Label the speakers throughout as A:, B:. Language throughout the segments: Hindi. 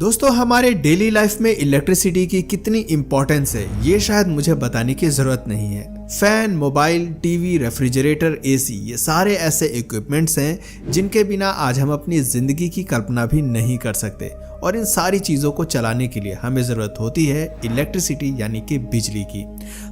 A: दोस्तों, हमारे डेली लाइफ में इलेक्ट्रिसिटी की कितनी इंपॉर्टेंस है ये शायद मुझे बताने की जरूरत नहीं है। Fan, mobile, TV, refrigerator, AC, ये सारे ऐसे इक्विपमेंट्स हैं जिनके बिना आज हम अपनी जिंदगी की कल्पना भी नहीं कर सकते। और इन सारी चीज़ों को चलाने के लिए हमें ज़रूरत होती है इलेक्ट्रिसिटी यानी कि बिजली की।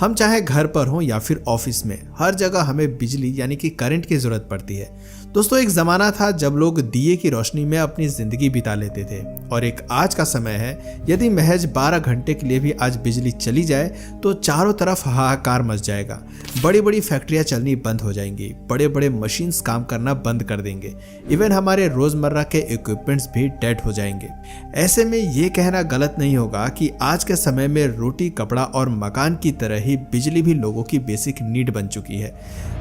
A: हम चाहे घर पर हों या फिर ऑफिस में, हर जगह हमें बिजली यानी कि करंट की ज़रूरत पड़ती है। दोस्तों, एक ज़माना था जब लोग दिए की रोशनी में अपनी ज़िंदगी बिता लेते थे, और एक आज का समय है यदि महज 12 घंटे के लिए भी आज बिजली चली जाए तो चारों तरफ हाहाकार मच जाएगा। बड़ी बड़ी फैक्ट्रियाँ चलनी बंद हो जाएंगी, बड़े बड़े मशीन्स काम करना बंद कर देंगे, इवन हमारे रोज़मर्रा के इक्विपमेंट्स भी डेड हो जाएंगे। ऐसे में ये कहना गलत नहीं होगा कि आज के समय में रोटी, कपड़ा और मकान की तरह ही बिजली भी लोगों की बेसिक नीड बन चुकी है।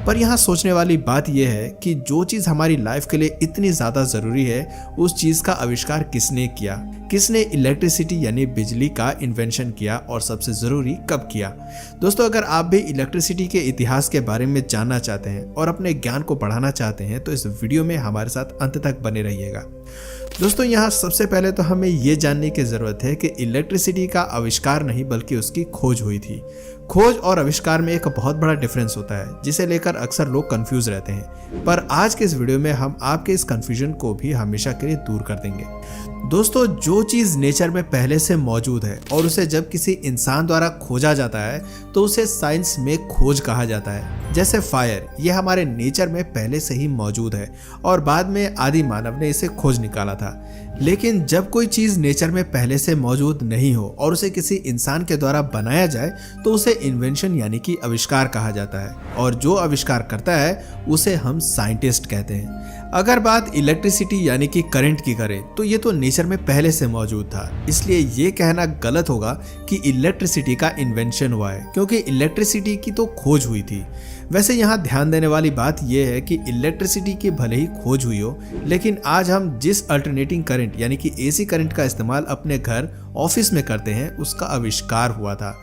A: पर यहाँ सोचने वाली बात यह है कि जो चीज़ हमारी लाइफ के लिए इतनी ज़्यादा ज़रूरी है, उस चीज़ का आविष्कार किसने किया, किसने इलेक्ट्रिसिटी यानी बिजली का इन्वेंशन किया, और सबसे ज़रूरी कब किया। दोस्तों, अगर आप भी इलेक्ट्रिसिटी के इतिहास के बारे में जानना चाहते हैं और अपने ज्ञान को बढ़ाना चाहते हैं तो इस वीडियो में हमारे साथ अंत तक बने रहिएगा। दोस्तों, यहाँ सबसे पहले तो हमें ये जानने की ज़रूरत है कि इलेक्ट्रिसिटी का आविष्कार नहीं बल्कि उसकी खोज हुई थी। खोज और आविष्कार में एक बहुत बड़ा डिफरेंस होता है जिसे लेकर अक्सर लोग कंफ्यूज रहते हैं, पर आज के इस वीडियो में हम आपके इस कंफ्यूजन को भी हमेशा के लिए दूर कर देंगे। दोस्तों, जो चीज़ नेचर में पहले से मौजूद है और उसे जब किसी इंसान द्वारा खोजा जाता है तो उसे साइंस में खोज कहा जाता है। जैसे फायर, ये हमारे नेचर में पहले से ही मौजूद है और बाद में आदि मानव ने इसे खोज निकाला था। लेकिन जब कोई चीज़ नेचर में पहले से मौजूद नहीं हो और उसे किसी इंसान के द्वारा बनाया जाए तो उसे इन्वेंशन यानी कि आविष्कार कहा जाता है, और जो आविष्कार करता है उसे हम साइंटिस्ट कहते हैं। अगर बात इलेक्ट्रिसिटी यानी कि करंट की करें तो ये तो नेचर में पहले से मौजूद था, इसलिए ये कहना गलत होगा कि इलेक्ट्रिसिटी का इन्वेंशन हुआ है, क्योंकि इलेक्ट्रिसिटी की तो खोज हुई थी। वैसे यहाँ ध्यान देने वाली बात यह है कि इलेक्ट्रिसिटी की भले ही खोज हुई हो, लेकिन आज हम जिस अल्टरनेटिंग करंट यानी कि एसी करंट का इस्तेमाल अपने घर, ऑफिस में करते हैं उसका आविष्कार हुआ था।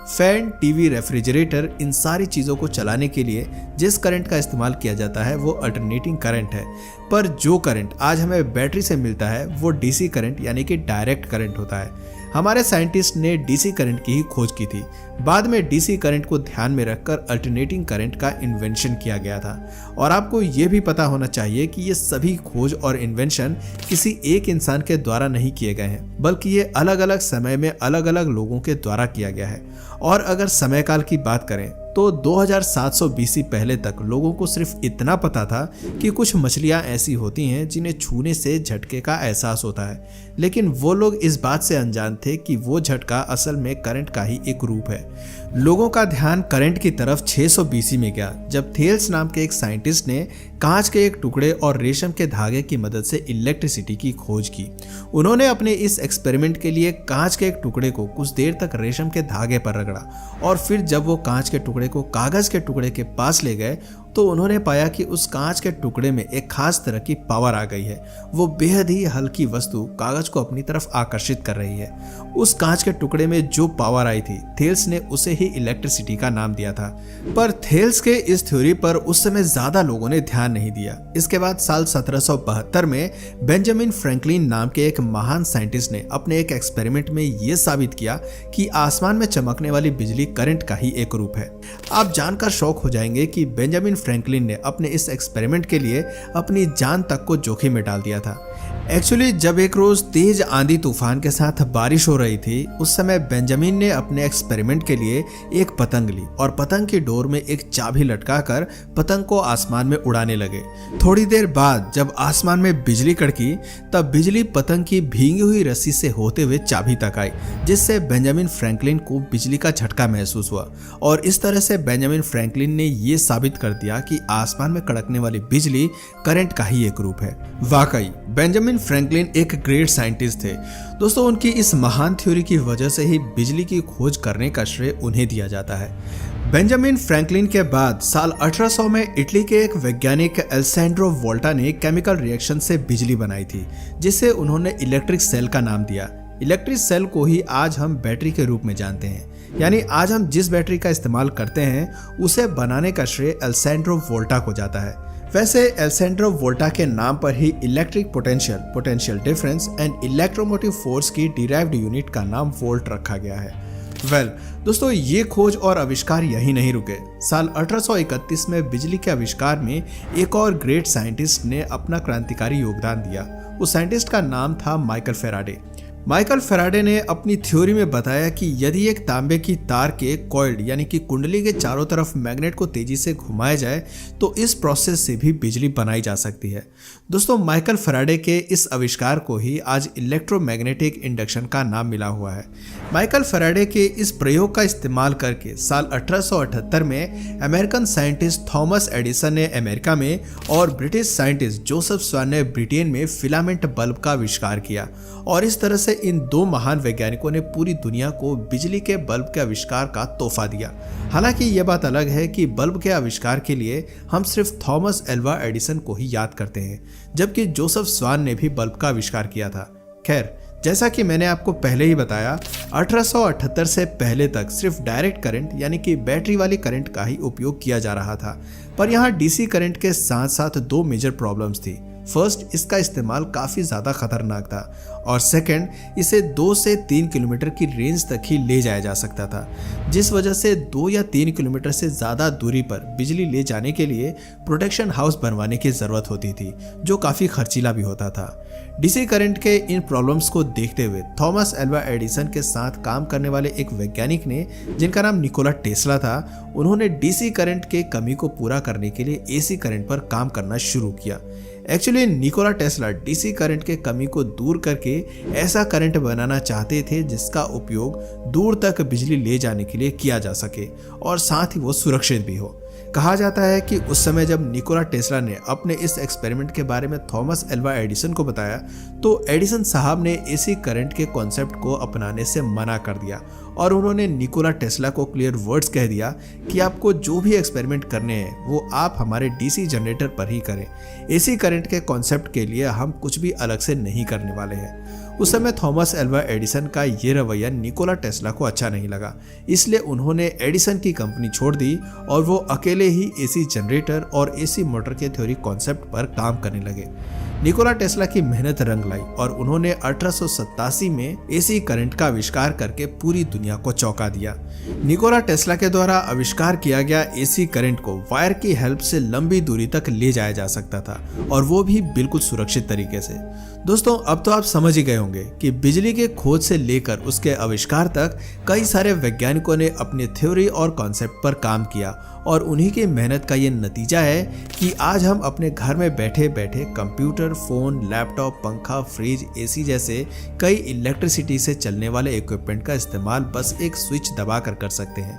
A: फैन, टीवी, रेफ्रिजरेटर, इन सारी चीज़ों को चलाने के लिए जिस करंट का इस्तेमाल किया जाता है वो अल्टरनेटिंग करंट है। पर जो करंट आज हमें बैटरी से मिलता है वो डीसी करंट यानी कि डायरेक्ट करंट होता है। हमारे साइंटिस्ट ने डीसी करंट की ही खोज की थी। बाद में डीसी करंट को ध्यान में रखकर अल्टरनेटिंग करंट का इन्वेंशन किया गया था। और आपको ये भी पता होना चाहिए कि ये सभी खोज और इन्वेंशन किसी एक इंसान के द्वारा नहीं किए गए हैं, बल्कि ये अलग अलग समय में अलग अलग लोगों के द्वारा किया गया है। और अगर समय काल की बात करें तो 2700 BC पहले तक लोगों को सिर्फ इतना पता था कि कुछ मछलियां ऐसी होती हैं जिन्हें छूने से झटके का एहसास होता है, लेकिन वो लोग इस बात से अनजान थे कि वो झटका असल में करंट का ही एक रूप है। लोगों का ध्यान करंट की तरफ 600 BC में गया जब थेल्स नाम के एक साइंटिस्ट ने कांच के एक टुकड़े और रेशम के धागे की मदद से इलेक्ट्रिसिटी की खोज की। उन्होंने अपने इस एक्सपेरिमेंट के लिए कांच के एक टुकड़े को कुछ देर तक रेशम के धागे पर रगड़ा, और फिर जब वो कांच के टुकड़े को कागज के टुकड़े के पास ले गए तो उन्होंने पाया कि उस कांच के टुकड़े में एक खास तरह की पावर आ गई है। वो बेहद ही हल्की वस्तु कागज को अपनी तरफ आकर्षित कर रही है। उस कांच के टुकड़े में जो पावर आई थी, थेल्स ने उसे ही इलेक्ट्रिसिटी का नाम दिया था। पर थेल्स के इस थ्योरी पर उस समय ज्यादा लोगों ने ध्यान नहीं दिया। इसके बाद साल 1772 में बेंजामिन फ्रैंकलिन नाम के एक महान साइंटिस्ट ने अपने एक एक्सपेरिमेंट में यह साबित किया कि आसमान में चमकने वाली बिजली करंट का ही एक रूप है। आप जानकर शौक हो जाएंगे कि बेंजामिन फ्रैंकलिन ने अपने इस एक्सपेरिमेंट के लिए अपनी जान तक को जोखिम में डाल दिया था। एक्चुअली जब एक रोज तेज आंधी तूफान के साथ बारिश हो रही थी, उस समय बेंजामिन ने अपने एक्सपेरिमेंट के लिए एक पतंग ली और पतंग की डोर में एक चाबी लटकाकर पतंग को आसमान में उड़ाने लगे। थोड़ी देर बाद जब आसमान में बिजली कड़की तब बिजली पतंग की भींगी हुई रस्सी से होते हुए चाबी तक आई, जिससे बेंजामिन फ्रैंकलिन को बिजली का झटका महसूस हुआ। और इस तरह से बेंजामिन फ्रैंकलिन ने यह साबित कर दिया कि आसमान में कड़कने वाली बिजली करंट का ही एक रूप है। वाकई बेंजामिन फ्रैंकलिन एक ग्रेट साइंटिस्ट थे। दोस्तों, उनकी इस महान थ्योरी की वजह से ही बिजली की खोज करने का श्रेय उन्हें दिया जाता है। बेंजामिन फ्रैंकलिन के बाद साल 1800 में इटली के एक वैज्ञानिक एल्सेंड्रो वोल्टा ने केमिकल रिएक्शन से बिजली बनाई थी, जिसे उन्होंने इलेक्ट्रिक सेल का नाम दिया। इलेक्ट्रिक सेल को ही आज हम बैटरी के रूप में जानते हैं, यानी आज हम जिस बैटरी का इस्तेमाल करते हैं उसे बनाने का श्रेय एल्सेंड्रो वोल्टा को जाता है। वैसे एलेसेंड्रो वोल्टा के नाम पर ही electric potential, potential difference and electromotive force की डिराइव्ड यूनिट का नाम वोल्ट रखा गया है। दोस्तों, ये खोज और आविष्कार यही नहीं रुके। साल 1831 में बिजली के आविष्कार में एक और ग्रेट साइंटिस्ट ने अपना क्रांतिकारी योगदान दिया। उस साइंटिस्ट का नाम था माइकल फैराडे। माइकल फैराडे ने अपनी थ्योरी में बताया कि यदि एक तांबे की तार के कॉइल्ड यानी कि कुंडली के चारों तरफ मैग्नेट को तेजी से घुमाया जाए तो इस प्रोसेस से भी बिजली बनाई जा सकती है। दोस्तों, माइकल फैराडे के इस आविष्कार को ही आज इलेक्ट्रोमैग्नेटिक इंडक्शन का नाम मिला हुआ है। माइकल फैराडे के इस प्रयोग का इस्तेमाल करके साल 1878 में अमेरिकन साइंटिस्ट थॉमस एडिसन ने अमेरिका में और ब्रिटिश साइंटिस्ट जोसेफ स्वान ने ब्रिटेन में फिलामेंट बल्ब का आविष्कार किया और इस तरह से इन दो महान वैज्ञानिकों ने पूरी दुनिया को बिजली के बल्ब के आविष्कार का तोहफा दिया। हालांकि यह बात अलग है कि बल्ब के आविष्कार के लिए हम सिर्फ थॉमस एल्वा एडिसन को ही याद करते हैं, जबकि जोसेफ स्वान ने भी बल्ब का आविष्कार किया था। खैर, जैसा कि मैंने आपको पहले ही बताया, 1878 से पहले तक सिर्फ डायरेक्ट करंट यानी कि बैटरी वाली करंट का ही उपयोग किया जा रहा था। पर यहाँ डीसी करंट के साथ साथ दो मेजर प्रॉब्लम्स थी। फर्स्ट, इसका इस्तेमाल काफ़ी ज़्यादा खतरनाक था और सेकंड, इसे 2 से 3 किलोमीटर की रेंज तक ही ले जाया जा सकता था, जिस वजह से 2 या 3 किलोमीटर से ज़्यादा दूरी पर बिजली ले जाने के लिए प्रोटेक्शन हाउस बनवाने की ज़रूरत होती थी, जो काफ़ी खर्चीला भी होता था। डीसी करंट के इन प्रॉब्लम्स को देखते हुए थॉमस एल्वा एडिसन के साथ काम करने वाले एक वैज्ञानिक ने, जिनका नाम निकोला टेस्ला था, उन्होंने डीसी करंट के कमी को पूरा करने के लिए एसी करंट पर काम करना शुरू किया। Actually Nikola Tesla DC current के कमी को दूर करके ऐसा करंट बनाना चाहते थे जिसका उपयोग दूर तक बिजली ले जाने के लिए किया जा सके और साथ ही वो सुरक्षित भी हो। कहा जाता है कि उस समय जब निकोला टेस्ला ने अपने इस एक्सपेरिमेंट के बारे में थॉमस एल्वा एडिसन को बताया तो एडिसन साहब ने एसी करंट के कॉन्सेप्ट को अपनाने से मना कर दिया और उन्होंने निकोला टेस्ला को क्लियर वर्ड्स कह दिया कि आपको जो भी एक्सपेरिमेंट करने हैं वो आप हमारे डीसी जनरेटर पर ही करें। एसी करंट के कॉन्सेप्ट के लिए हम कुछ भी अलग से नहीं करने वाले हैं। उस समय थॉमस एल्वा एडिसन का ये रवैया निकोला टेस्ला को अच्छा नहीं लगा, इसलिए उन्होंने एडिसन की कंपनी छोड़ दी और वो अकेले ही एसी जनरेटर और एसी मोटर के थ्योरी कॉन्सेप्ट पर काम करने लगे। निकोला टेस्ला की मेहनत रंग लाई और उन्होंने 1887 में एसी करंट का आविष्कार करके पूरी दुनिया को चौंका दिया। निकोला टेस्ला के द्वारा आविष्कार किया गया एसी करंट को वायर की हेल्प से लंबी दूरी तक ले जाया जा सकता था और वो भी बिल्कुल सुरक्षित तरीके से। दोस्तों, अब तो आप समझ ही गए होंगे कि बिजली के खोज से लेकर उसके आविष्कार तक कई सारे वैज्ञानिकों ने अपनी थ्योरी और कॉन्सेप्ट पर काम किया और उन्हीं की मेहनत का ये नतीजा है कि आज हम अपने घर में बैठे बैठे कंप्यूटर, फोन, लैपटॉप, पंखा, फ्रिज, एसी जैसे कई इलेक्ट्रिसिटी से चलने वाले इक्विपमेंट का इस्तेमाल बस एक स्विच दबाकर कर सकते हैं।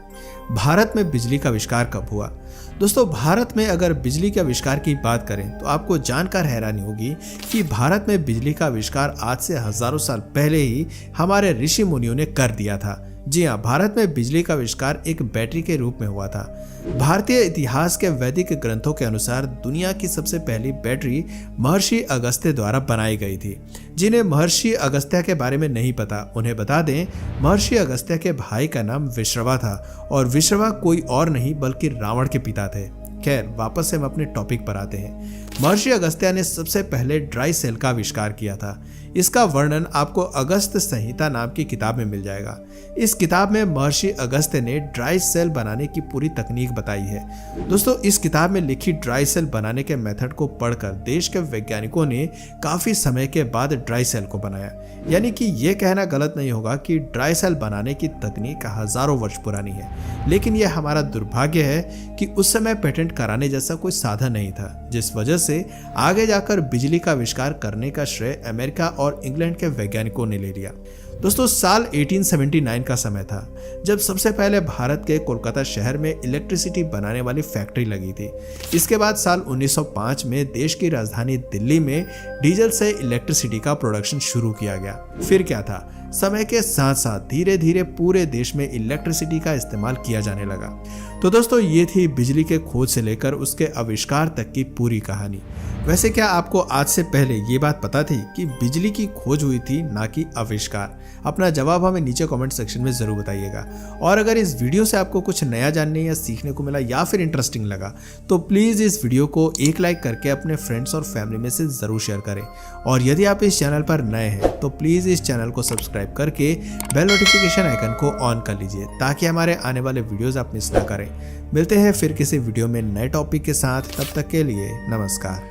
A: भारत में बिजली का आविष्कार कब हुआ? दोस्तों, भारत में अगर बिजली के आविष्कार की बात करें तो आपको जानकर हैरानी होगी कि भारत में बिजली का आविष्कार आज से हजारों साल पहले ही हमारे ऋषि मुनियों ने कर दिया था। जी हाँ, भारत में बिजली का आविष्कार एक बैटरी के रूप में हुआ था। भारतीय इतिहास के वैदिक ग्रंथों के अनुसार दुनिया की सबसे पहली बैटरी महर्षि अगस्त्य द्वारा बनाई गई थी। जिन्हें महर्षि अगस्त्य के बारे में नहीं पता, उन्हें बता दें, महर्षि अगस्त्य के भाई का नाम विश्रवा था और विश्रवा कोई और नहीं बल्कि रावण के पिता थे। खैर, वापस से हम अपने टॉपिक पर आते हैं। महर्षि अगस्त्य ने सबसे पहले ड्राई सेल का आविष्कार किया था। इसका वर्णन आपको अगस्त्य संहिता नाम की किताब में मिल जाएगा। इस किताब में महर्षि अगस्त्य ने ड्राई सेल बनाने की पूरी तकनीक बताई है। दोस्तों, इस किताब में लिखी ड्राई सेल बनाने के मेथड को पढ़कर देश के वैज्ञानिकों ने काफी समय के बाद ड्राई सेल को बनाया। यानी कि यह कहना गलत नहीं होगा कि ड्राई सेल बनाने की तकनीक हजारों वर्ष पुरानी है, लेकिन यह हमारा दुर्भाग्य है कि उस समय पेटेंट कराने जैसा कोई साधन नहीं था, जिस वजह से आगे जाकर बिजली का आविष्कार करने का श्रेय अमेरिका और इंग्लैंड के वैज्ञानिकों ने ले लिया। दोस्तों, साल 1879 का समय था जब सबसे पहले भारत के कोलकाता शहर में इलेक्ट्रिसिटी बनाने वाली फैक्ट्री लगी थी। इसके बाद साल 1905 में देश की राजधानी दिल्ली में डीजल से इलेक्ट्रिसिटी का प्रोडक्शन शुरू किया गया। फिर क्या था, समय के साथ साथ धीरे धीरे पूरे देश में इलेक्ट्रिसिटी का इस्तेमाल किया जाने लगा। तो दोस्तों ये थी बिजली के खोज से लेकर उसके आविष्कार तक की पूरी कहानी। वैसे क्या आपको आज से पहले ये बात पता थी कि बिजली की खोज हुई थी, ना कि आविष्कार? अपना जवाब हमें नीचे कमेंट सेक्शन में जरूर बताइएगा। और अगर इस वीडियो से आपको कुछ नया जानने या सीखने को मिला या फिर इंटरेस्टिंग लगा तो प्लीज इस वीडियो को एक लाइक करके अपने फ्रेंड्स और फैमिली में से जरूर शेयर करें। और यदि आप इस चैनल पर नए हैं तो प्लीज इस चैनल को सब्सक्राइब करके बेल नोटिफिकेशन आइकन को ऑन कर लीजिए ताकि हमारे आने वाले वीडियोस आप मिस ना करें। मिलते हैं फिर किसी वीडियो में नए टॉपिक के साथ, तब तक के लिए नमस्कार।